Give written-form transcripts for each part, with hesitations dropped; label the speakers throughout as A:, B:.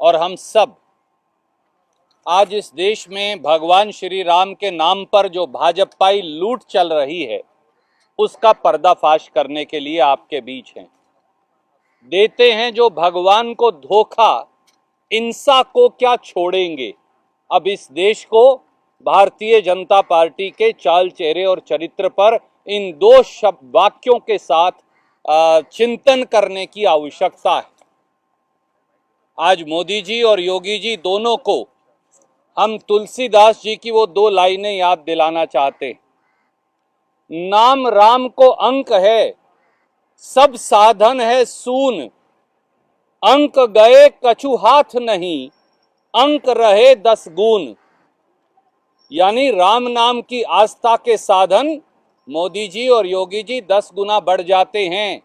A: और हम सब आज इस देश में भगवान श्री राम के नाम पर जो भाजपाई लूट चल रही है उसका पर्दाफाश करने के लिए आपके बीच हैं। देते हैं जो भगवान को धोखा, इंसा को क्या छोड़ेंगे। अब इस देश को भारतीय जनता पार्टी के चाल चेहरे और चरित्र पर इन दो शब्द वाक्यों के साथ चिंतन करने की आवश्यकता है। आज मोदी जी और योगी जी दोनों को हम तुलसीदास जी की वो दो लाइनें याद दिलाना चाहते हैं। नाम राम को अंक है, सब साधन है सून, अंक गए कछु हाथ नहीं, अंक रहे 10 गुण। यानी राम नाम की आस्था के साधन मोदी जी और योगी जी 10 गुना बढ़ जाते हैं,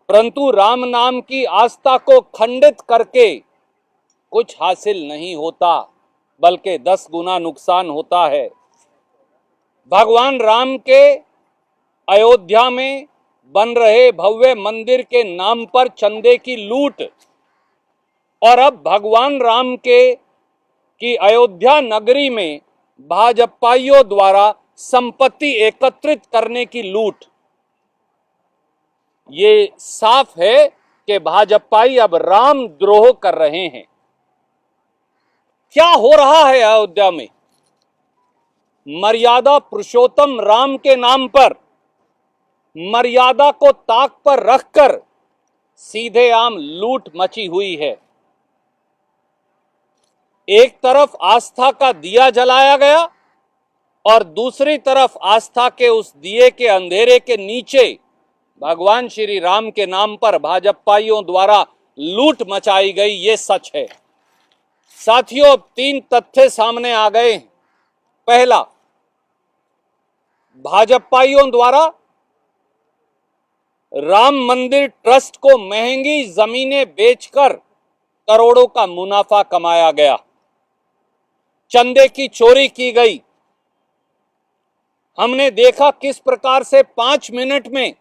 A: परंतु राम नाम की आस्था को खंडित करके कुछ हासिल नहीं होता, बल्कि 10 गुना नुकसान होता है। भगवान राम के अयोध्या में बन रहे भव्य मंदिर के नाम पर चंदे की लूट और अब भगवान राम की अयोध्या नगरी में भाजपाइयों द्वारा संपत्ति एकत्रित करने की लूट, ये साफ है कि भाजपाई अब राम द्रोह कर रहे हैं। क्या हो रहा है अयोध्या में? मर्यादा पुरुषोत्तम राम के नाम पर मर्यादा को ताक पर रखकर सीधे आम लूट मची हुई है। एक तरफ आस्था का दिया जलाया गया और दूसरी तरफ आस्था के उस दिए के अंधेरे के नीचे भगवान श्री राम के नाम पर भाजपाइयों द्वारा लूट मचाई गई, ये सच है। साथियों, 3 तथ्य सामने आ गए। पहला, भाजपाइयों द्वारा राम मंदिर ट्रस्ट को महंगी जमीनें बेचकर करोड़ों का मुनाफा कमाया गया, चंदे की चोरी की गई। हमने देखा किस प्रकार से 5 मिनट में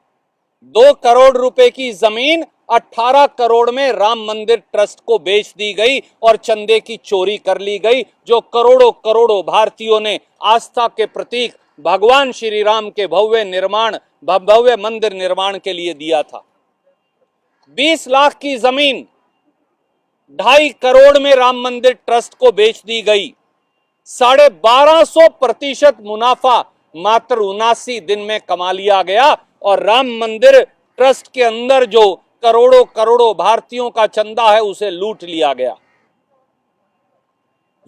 A: 2 करोड़ रुपए की जमीन 18 करोड़ में राम मंदिर ट्रस्ट को बेच दी गई और चंदे की चोरी कर ली गई, जो करोड़ों करोड़ों भारतीयों ने आस्था के प्रतीक भगवान श्री राम के भव्य मंदिर निर्माण के लिए दिया था। 20 लाख की जमीन 2.5 करोड़ में राम मंदिर ट्रस्ट को बेच दी गई। 1250% मुनाफा मात्र 79 दिन में कमा लिया गया और राम मंदिर ट्रस्ट के अंदर जो करोड़ों करोड़ों भारतीयों का चंदा है उसे लूट लिया गया।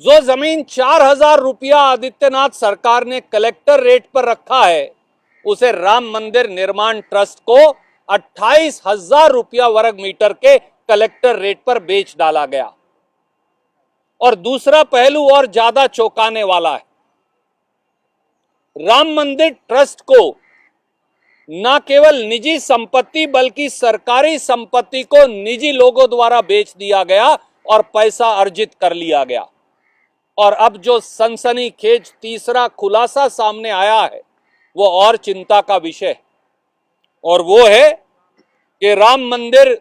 A: जो जमीन 4,000 रुपया आदित्यनाथ सरकार ने कलेक्टर रेट पर रखा है, उसे राम मंदिर निर्माण ट्रस्ट को 28,000 रुपया वर्ग मीटर के कलेक्टर रेट पर बेच डाला गया। और दूसरा पहलू और ज्यादा चौंकाने वाला है। राम मंदिर ट्रस्ट को न केवल निजी संपत्ति बल्कि सरकारी संपत्ति को निजी लोगों द्वारा बेच दिया गया और पैसा अर्जित कर लिया गया। और अब जो सनसनीखेज तीसरा खुलासा सामने आया है वो और चिंता का विषय है, और वो है कि राम मंदिर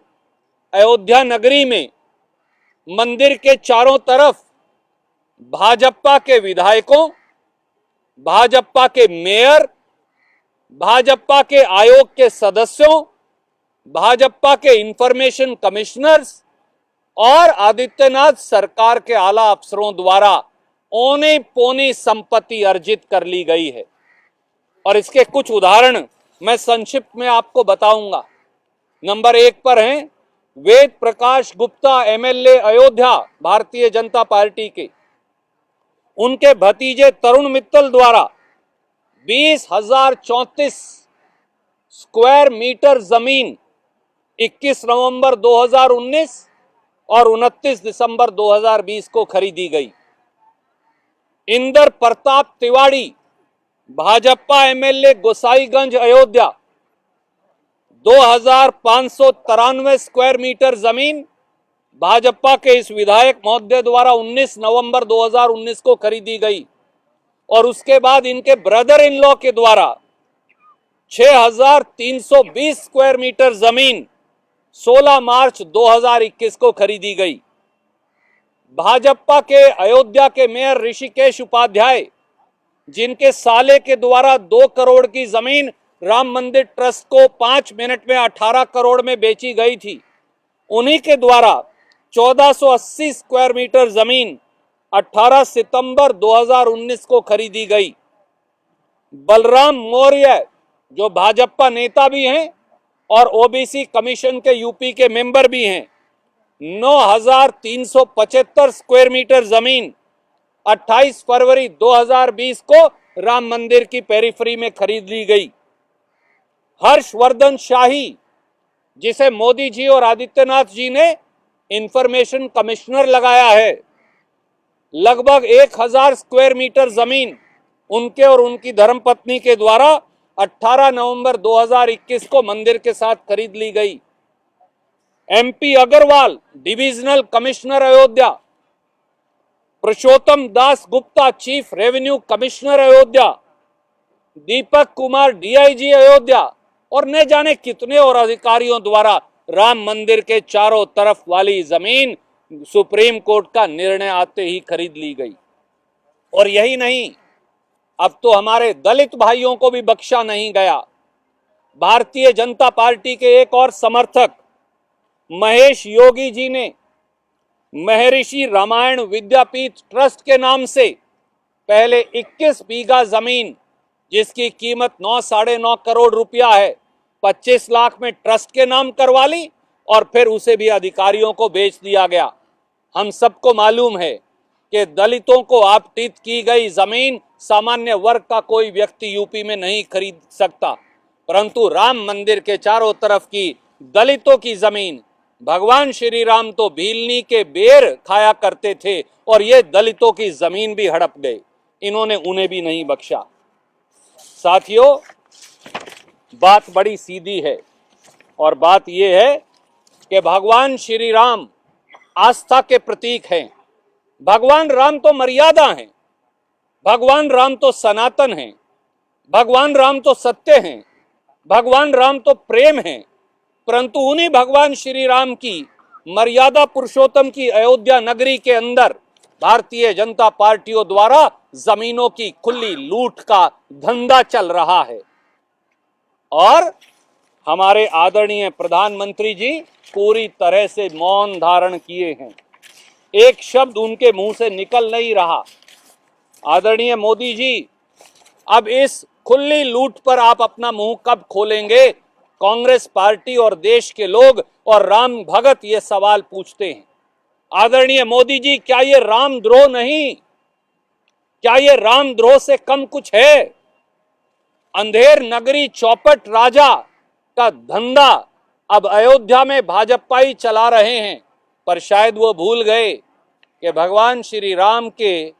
A: अयोध्या नगरी में मंदिर के चारों तरफ भाजपा के विधायकों, भाजपा के मेयर, भाजपा के आयोग के सदस्यों, भाजपा के इंफॉर्मेशन कमिश्नर्स और आदित्यनाथ सरकार के आला अफसरों द्वारा औने पौने संपत्ति अर्जित कर ली गई है। और इसके कुछ उदाहरण मैं संक्षिप्त में आपको बताऊंगा। नंबर 1 पर हैं वेद प्रकाश गुप्ता, एमएलए अयोध्या, भारतीय जनता पार्टी के। उनके भतीजे तरुण मित्तल द्वारा 20,034 स्क्वायर मीटर जमीन 21 नवंबर 2019 और 29 दिसंबर 2020 को खरीदी गई। Inder Pratap Tiwari, Bhajpa MLA Gosainganj Ayodhya, 2,593 square metre जमीन भाजपा के इस विधायक महोदय द्वारा 19 नवंबर 2019 को खरीदी गई। और उसके बाद इनके ब्रदर इन लॉ के द्वारा 6,320 स्क्वायर मीटर जमीन 16 मार्च 2021 को खरीदी गई। भाजपा के अयोध्या के मेयर ऋषिकेश उपाध्याय, जिनके साले के द्वारा 2 करोड़ की जमीन राम मंदिर ट्रस्ट को 5 मिनट में 18 करोड़ में बेची गई थी, उन्हीं के द्वारा 1480 स्क्वायर मीटर जमीन 18 सितंबर 2019 को खरीदी गई। बलराम मौर्य, जो भाजपा नेता भी हैं और ओबीसी कमीशन के यूपी के मेंबर भी हैं, 9375 स्क्वायर मीटर जमीन 28 फरवरी 2020 को राम मंदिर की पेरिफेरी में खरीद ली गई। हर्षवर्धन शाही, जिसे मोदी जी और आदित्यनाथ जी ने इंफॉर्मेशन कमिश्नर लगाया है, लगभग 1000 स्क्वायर मीटर जमीन उनके और उनकी धर्मपत्नी के द्वारा 18 नवंबर 2021 को मंदिर के साथ खरीद ली गई। MP Agarwal, divisional commissioner Ayodhya, Purushottam Das Gupta, chief revenue commissioner Ayodhya, Deepak Kumar, DIG Ayodhya, और न जाने कितने और अधिकारियों द्वारा राम मंदिर के चारों तरफ वाली जमीन सुप्रीम कोर्ट का निर्णय आते ही खरीद ली गई। और यही नहीं, अब तो हमारे दलित भाइयों को भी बख्शा नहीं गया। भारतीय जनता पार्टी के एक और समर्थक महेश योगी जी ने महर्षि रामायण विद्यापीठ ट्रस्ट के नाम से पहले 21 बीघा जमीन, जिसकी कीमत 9-9.5 करोड़ रुपया है, 25 लाख में ट्रस्ट के नाम करवा ली और फिर उसे भी अधिकारियों को बेच दिया गया। हम सबको मालूम है कि दलितों को आवंटित की गई जमीन सामान्य वर्ग का कोई व्यक्ति यूपी में नहीं खरीद सकता, परंतु राम मंदिर के चारों तरफ की दलितों की जमीन, भगवान श्री राम तो भीलनी के बेर खाया करते थे और ये दलितों की जमीन भी हड़प गए, इन्होंने उन्हें भी नहीं बख्शा। साथियों, बात बड़ी सीधी है और बात यह है कि भगवान श्री राम आस्था के प्रतीक हैं। भगवान राम तो मर्यादा हैं, भगवान राम तो सनातन हैं, भगवान राम तो सत्य हैं, भगवान राम तो प्रेम हैं, परंतु उन्हीं भगवान श्री राम की मर्यादा पुरुषोत्तम की अयोध्या नगरी के अंदर भारतीय जनता पार्टियों द्वारा जमीनों की खुली लूट का धंधा चल रहा है। और हमारे आदरणीय प्रधानमंत्री जी पूरी तरह से मौन धारण किए हैं, एक शब्द उनके मुंह से निकल नहीं रहा। आदरणीय मोदी जी, अब इस खुली लूट पर आप अपना मुंह कब खोलेंगे? कांग्रेस पार्टी और देश के लोग और राम भगत ये सवाल पूछते हैं। आदरणीय मोदी जी, क्या ये रामद्रोह नहीं? क्या ये रामद्रोह से कम कुछ है? अंधेर नगरी चौपट राजा का धंधा अब अयोध्या में भाजपा ही चला रहे हैं, पर शायद वो भूल गए कि भगवान श्री राम के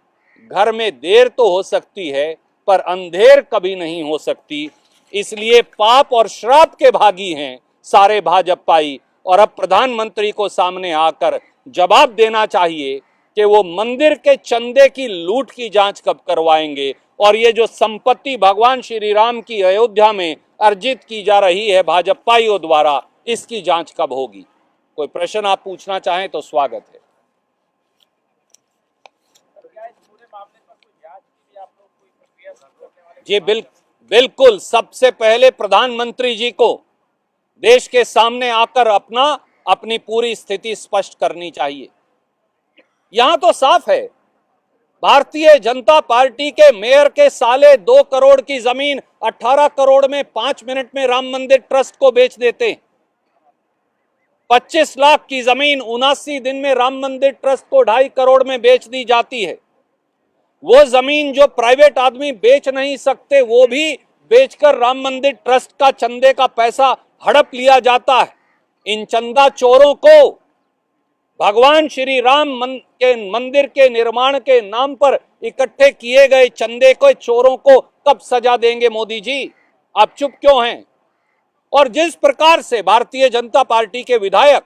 A: घर में देर तो हो सकती है पर अंधेर कभी नहीं हो सकती। इसलिए पाप और श्राप के भागी हैं सारे भाजपाई, और अब प्रधानमंत्री को सामने आकर जवाब देना चाहिए कि वो मंदिर के चंदे की लूट की जांच कब करवाएंगे और ये जो संपत्ति भगवान श्री राम की अयोध्या में अर्जित की जा रही है भाजपाइयों द्वारा, इसकी जांच कब होगी? कोई प्रश्न आप पूछना चाहें तो स्वागत है। जी बिल्कुल, सबसे पहले प्रधानमंत्री जी को देश के सामने आकर अपनी पूरी स्थिति स्पष्ट करनी चाहिए। यहां तो साफ है, भारतीय जनता पार्टी के मेयर के साले 2 करोड़ की जमीन 18 करोड़ में 5 मिनट में राम मंदिर ट्रस्ट को बेच देते हैं। 25 लाख की जमीन 79 दिन में राम मंदिर ट्रस्ट को 2.5 करोड़ में बेच दी जाती है। वो जमीन जो प्राइवेट आदमी बेच नहीं सकते, वो भी बेचकर राम मंदिर ट्रस्ट का चंदे का पैसा हड़प लिया जाता है। इन चंदा चोरों को भगवान श्री राम के मंदिर के निर्माण के नाम पर इकट्ठे किए गए चंदे को चोरों को कब सजा देंगे मोदी जी? आप चुप क्यों हैं? और जिस प्रकार से भारतीय जनता पार्टी के विधायक,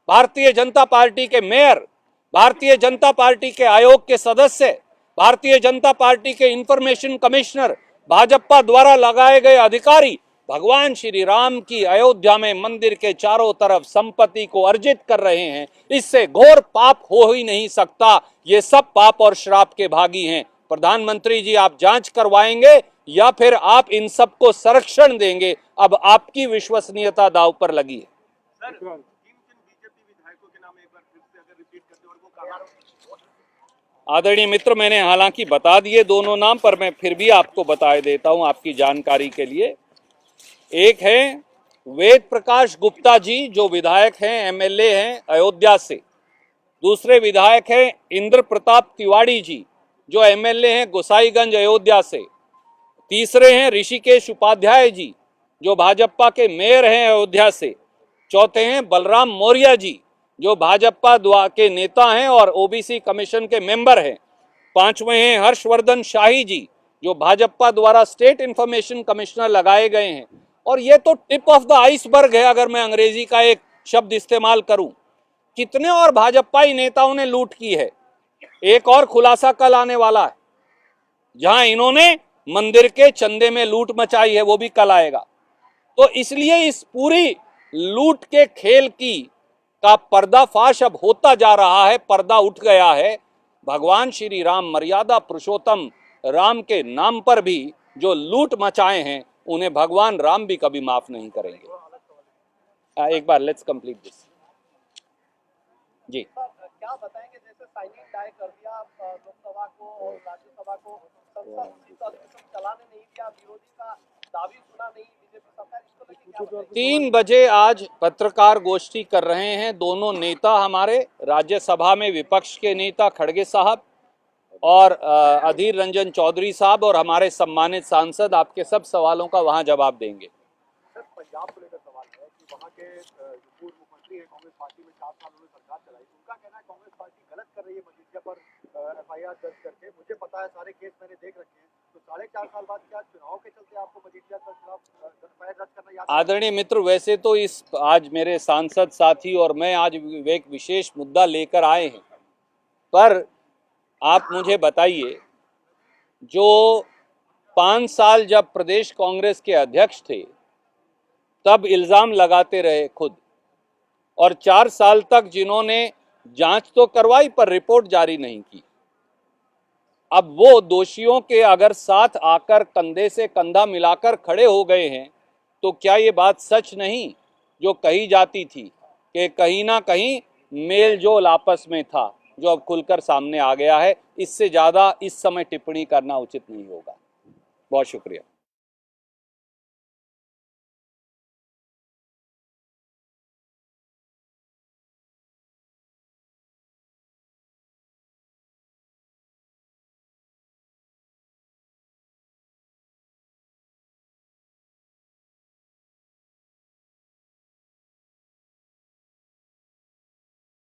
A: भारतीय जनता पार्टी के मेयर, भारतीय जनता पार्टी के आयोग के सदस्य, भारतीय जनता पार्टी के इंफॉर्मेशन कमिश्नर, भाजपा द्वारा लगाए गए अधिकारी भगवान श्री राम की अयोध्या में मंदिर के चारों तरफ संपत्ति को अर्जित कर रहे हैं, इससे घोर पाप हो ही नहीं सकता। ये सब पाप और श्राप के भागी हैं। प्रधानमंत्री जी, आप जांच करवाएंगे या फिर आप इन सबको संरक्षण देंगे? अब आपकी विश्वसनीयता दांव पर लगी है।
B: सर, किन बीजेपी विधायकों के नाम एक बार फिर से अगर रिपीट करते और वो कहा?
A: आदरणीय मित्र, मैंने हालांकि बता दिए दोनों नाम, पर मैं फिर भी आपको बता देता हूं आपकी जानकारी के लिए। एक है वेद प्रकाश गुप्ता जी, जो विधायक हैं, एमएलए हैं अयोध्या से। दूसरे विधायक हैं इंद्र प्रताप तिवारी जी, जो एमएलए हैं गोसाईगंज अयोध्या से। तीसरे हैं ऋषिकेश उपाध्याय जी, जो भाजपा के मेयर हैं अयोध्या से। चौथे हैं बलराम मौर्य जी, जो भाजपा के नेता हैं और ओबीसी कमीशन के मेंबर हैं। पांचवें हैं हर्षवर्धन शाही जी, जो भाजपा द्वारा स्टेट इंफॉर्मेशन कमिश्नर लगाए गए हैं। और ये तो टिप ऑफ द आइसबर्ग है, अगर मैं अंग्रेजी का एक शब्द इस्तेमाल करूं। कितने और भाजपाई नेताओं ने लूट की है। एक और खुलासा कल आने वाला है, जहां इन्होंने मंदिर के चंदे में लूट मचाई है, वो भी कल आएगा। तो इसलिए इस पूरी लूट के खेल का पर्दाफाश अब होता जा रहा है, पर्दा उठ गया है। भगवान श्री राम, मर्यादा पुरुषोत्तम राम के नाम पर भी जो लूट मचाए हैं, उन्हें भगवान राम भी कभी माफ नहीं करेंगे। एक बार लेट्स कंप्लीट दिस। जी,
B: क्या बताएंगे, जैसे साइनिंग डाई कर दिया लोकसभा को और राज्यसभा को, संसद उसी अधिवेशन चलाने नहीं दिया, विरोधी का दावी सुना नहीं बीजेपी सरकार, इसको लेकर क्या बताएंगे?
A: 3 बजे आज पत्रकार गोष्ठी कर रहे हैं दोनों नेता हमारे, राज्यसभा में विपक्ष के नेता खड़गे साहब और अधीर रंजन चौधरी साहब, और हमारे सम्मानित सांसद आपके सब सवालों का वहां जवाब देंगे।
B: सर, पंजाब को लेकर सवाल है कि वहाँ के पूर्व मुख्यमंत्री हैं, कांग्रेस पार्टी में 4 साल उन्होंने सरकार चलाई, उनका कहना है कांग्रेस पार्टी गलत कर रही है मजीठिया पर एफआईआर दर्ज करके। मुझे पता है, सारे केस मैंने देख रखे हैं। तो 4.5 साल बाद क्या चुनाव के चलते आपको मजीठिया के खिलाफ एफआईआर दर्ज करना याद?
A: आदरणीय मित्र, वैसे तो आज मेरे सांसद साथी और मैं आज एक विशेष मुद्दा लेकर आए हैं, पर आप मुझे बताइए, जो 5 साल जब प्रदेश कांग्रेस के अध्यक्ष थे तब इल्जाम लगाते रहे खुद, और 4 साल तक जिन्होंने जांच तो करवाई पर रिपोर्ट जारी नहीं की, अब वो दोषियों के अगर साथ आकर कंधे से कंधा मिलाकर खड़े हो गए हैं, तो क्या ये बात सच नहीं जो कही जाती थी कि कहीं ना कहीं मेलजोल आपस में था, जो अब खुलकर सामने आ गया है। इससे ज्यादा इस समय टिप्पणी करना उचित नहीं होगा। बहुत शुक्रिया।